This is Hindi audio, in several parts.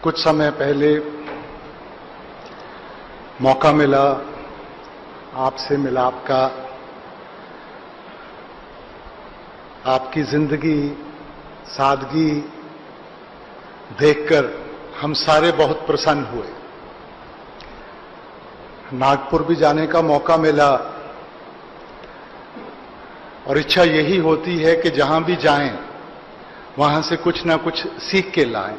कुछ समय पहले मौका मिला आपसे मिलाप का। आपकी जिंदगी सादगी देखकर हम सारे बहुत प्रसन्न हुए। नागपुर भी जाने का मौका मिला और इच्छा यही होती है कि जहां भी जाएं वहां से कुछ ना कुछ सीख के लाएं।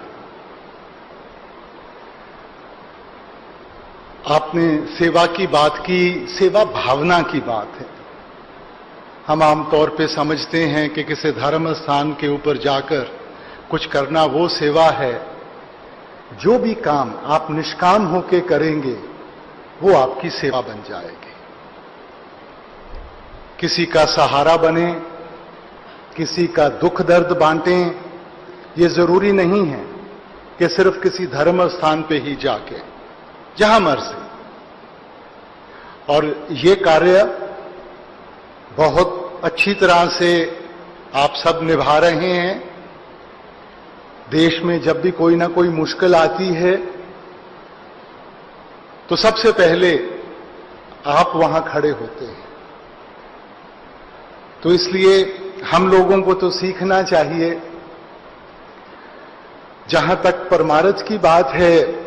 आपने सेवा की बात की, सेवा भावना की बात है। हम आमतौर पे समझते हैं कि किसी धर्म स्थान के ऊपर जाकर कुछ करना वो सेवा है। जो भी काम आप निष्काम होके करेंगे वो आपकी सेवा बन जाएगी। किसी का सहारा बने, किसी का दुख दर्द बांटें, ये जरूरी नहीं है कि सिर्फ किसी धर्म स्थान पे ही जाके, जहां मर्जी। और ये कार्य बहुत अच्छी तरह से आप सब निभा रहे हैं। देश में जब भी कोई ना कोई मुश्किल आती है तो सबसे पहले आप वहां खड़े होते हैं। तो इसलिए हम लोगों को तो सीखना चाहिए। जहां तक परमार्थ की बात है,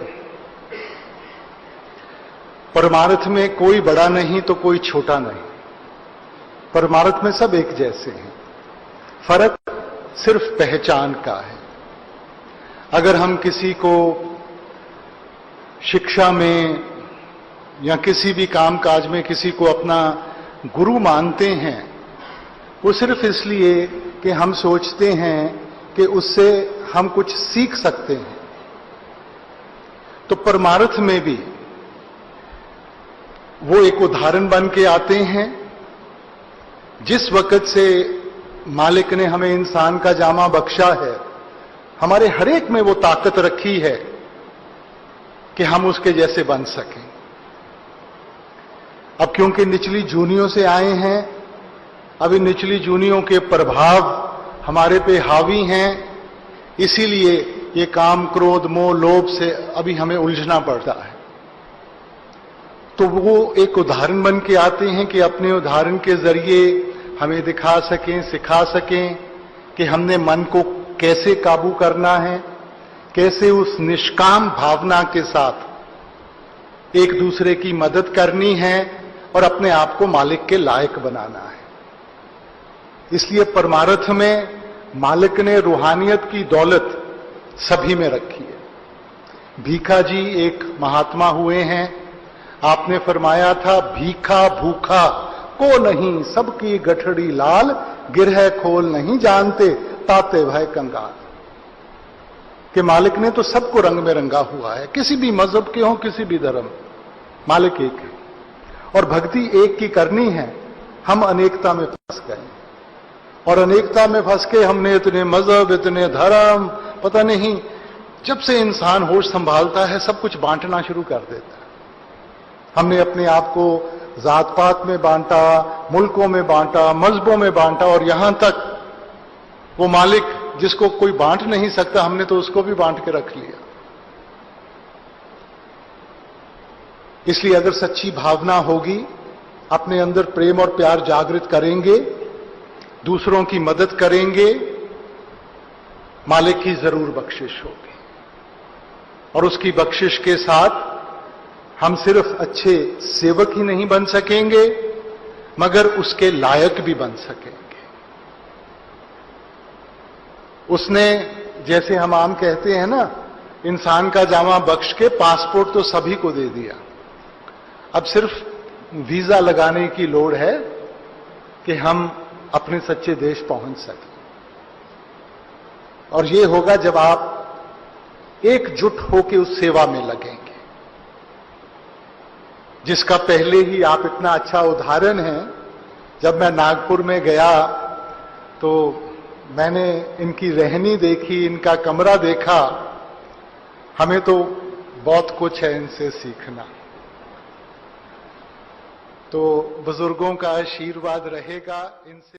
परमार्थ में कोई बड़ा नहीं तो कोई छोटा नहीं। परमार्थ में सब एक जैसे हैं। फर्क सिर्फ पहचान का है। अगर हम किसी को शिक्षा में या किसी भी कामकाज में किसी को अपना गुरु मानते हैं, वो सिर्फ इसलिए कि हम सोचते हैं कि उससे हम कुछ सीख सकते हैं। तो परमार्थ में भी वो एक उदाहरण बन के आते हैं। जिस वक्त से मालिक ने हमें इंसान का जामा बख्शा है, हमारे हर एक में वो ताकत रखी है कि हम उसके जैसे बन सकें। अब क्योंकि निचली जूनियों से आए हैं, अभी निचली जूनियों के प्रभाव हमारे पे हावी हैं, इसीलिए ये काम क्रोध मोह लोभ से अभी हमें उलझना पड़ता है। तो वो एक उदाहरण बन के आते हैं कि अपने उदाहरण के जरिए हमें दिखा सकें, सिखा सकें कि हमने मन को कैसे काबू करना है, कैसे उस निष्काम भावना के साथ एक दूसरे की मदद करनी है और अपने आप को मालिक के लायक बनाना है। इसलिए परमार्थ में मालिक ने रूहानियत की दौलत सभी में रखी है। भीखा जी एक महात्मा हुए हैं। आपने फरमाया था, भीखा भूखा को नहीं, सबकी गठड़ी लाल, गिरह खोल नहीं जानते, ताते भय कंगाल। कि मालिक ने तो सबको रंग में रंगा हुआ है, किसी भी मजहब के हो, किसी भी धर्म, मालिक एक है। और भक्ति एक की करनी है। हम अनेकता में फंस गए और अनेकता में फंस के हमने इतने मजहब, इतने धर्म, पता नहीं, जब से इंसान होश संभालता है सब कुछ बांटना शुरू कर देता है। हमने अपने आप को जात पात में बांटा, मुल्कों में बांटा, मजहबों में बांटा, और यहां तक वो मालिक जिसको कोई बांट नहीं सकता, हमने तो उसको भी बांट के रख लिया। इसलिए अगर सच्ची भावना होगी, अपने अंदर प्रेम और प्यार जागृत करेंगे, दूसरों की मदद करेंगे, मालिक की जरूर बख्शिश होगी। और उसकी बख्शिश के साथ हम सिर्फ अच्छे सेवक ही नहीं बन सकेंगे, मगर उसके लायक भी बन सकेंगे। उसने, जैसे हम आम कहते हैं ना, इंसान का जामा बख्श के पासपोर्ट तो सभी को दे दिया। अब सिर्फ वीजा लगाने की लोड़ है कि हम अपने सच्चे देश पहुंच सकें। और ये होगा जब आप एकजुट होकर उस सेवा में लगेंगे, जिसका पहले ही आप इतना अच्छा उदाहरण हैं। जब मैं नागपुर में गया तो मैंने इनकी रहनी देखी, इनका कमरा देखा। हमें तो बहुत कुछ है इनसे सीखना। तो बुजुर्गों का आशीर्वाद रहेगा इनसे।